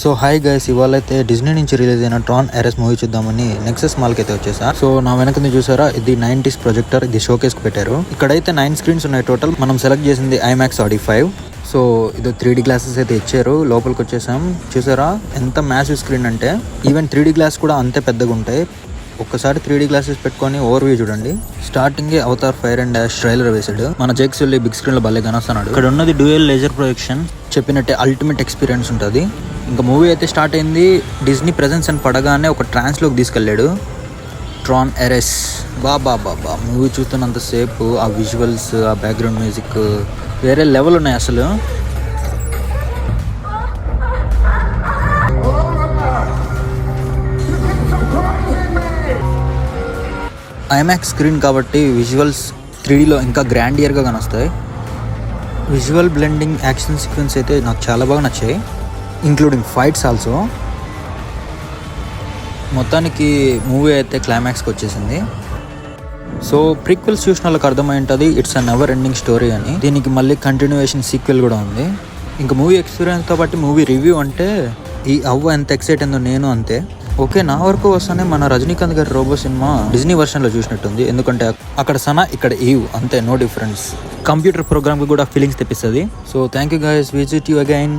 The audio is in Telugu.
సో హాయ్ గైస్, ఇవాళ అయితే డిజ్నీ నుంచి రిలీజ్ అయిన ట్రాన్ ఎరస్ మూవీ చూద్దామని నెక్సస్ మాల్ కి అయితే వచ్చేసా. సో నా వెనక చూసారా, ఇది 90s ప్రొజెక్టర్, ఇది షోకేస్ కి పెట్టారు. ఇక్కడైతే 9 స్క్రీన్స్ ఉన్నాయి టోటల్. మనం సెలెక్ట్ చేసింది ఐమాక్స్ ఆడి 5. సో ఇది 3D గ్లాసెస్ అయితే ఇచ్చారు. లోపలికి వచ్చేసాం. చూసారా ఎంత మ్యాసివ్ స్క్రీన్ అంటే, ఈవెన్ 3D గ్లాస్ కూడా అంతే పెద్దగా ఉంటాయి. ఒక్కసారి 3D గ్లాసెస్ పెట్టుకొని ఓవర్ వ్యూ చూడండి. Starting Avatar fire and dash trailer వేసాడు. మన జెక్స్ వెళ్ళి బిగ్ స్క్రీన్ లో భలే కనొస్తున్నాడు. ఇక్కడ ఉన్నది డ్యూయల్ లేజర్ ప్రొజెక్షన్. చెప్పినట్టే అల్టిమేట్ ఎక్స్పీరియన్స్ ఉంటుంది. ఇంకా మూవీ అయితే స్టార్ట్ అయింది. డిజ్నీ ప్రెజెన్స్ అని పడగానే ఒక ట్రాన్స్ లోకి తీసుకెళ్లాడు. ట్రాన్ ఎరస్ బాబా మూవీ చూస్తున్నంతసేపు ఆ విజువల్స్, ఆ బ్యాక్గ్రౌండ్ మ్యూజిక్ వేరే లెవెల్ ఉన్నాయి అసలు. ఐమాక్స్ స్క్రీన్ కాబట్టి విజువల్స్ 3Dలో ఇంకా గ్రాండియర్గా కనొస్తాయి. విజువల్ బ్లెండింగ్, యాక్షన్ సీక్వెన్స్ అయితే నాకు చాలా బాగా నచ్చాయి, ఇంక్లూడింగ్ ఫైట్స్ ఆల్సో. మొత్తానికి మూవీ అయితే క్లైమాక్స్కి వచ్చేసింది. సో ప్రీక్వెల్స్ చూసిన వాళ్ళకి అర్థమై ఉంటుంది it's a never ending story అని. దీనికి మళ్ళీ కంటిన్యూయేషన్ సీక్వెల్ కూడా ఉంది. ఇంకా మూవీ ఎక్స్పీరియన్స్తో పాటు మూవీ రివ్యూ అంటే ఈ అవ్వ ఎంత ఎక్సైట్ అయిందో నేను అంతే. ఓకే, నా వరకు వస్తానే మన రజనీకాంత్ గారి రోబో సినిమా డిజ్నీ వర్షన్లో చూసినట్టుంది. ఎందుకంటే అక్కడ సనా, ఇక్కడ ఈవ్, అంతే, నో డిఫరెన్స్. కంప్యూటర్ ప్రోగ్రామ్కి కూడా ఫీలింగ్స్ తెప్పిస్తుంది. So thank you guys, visit you again.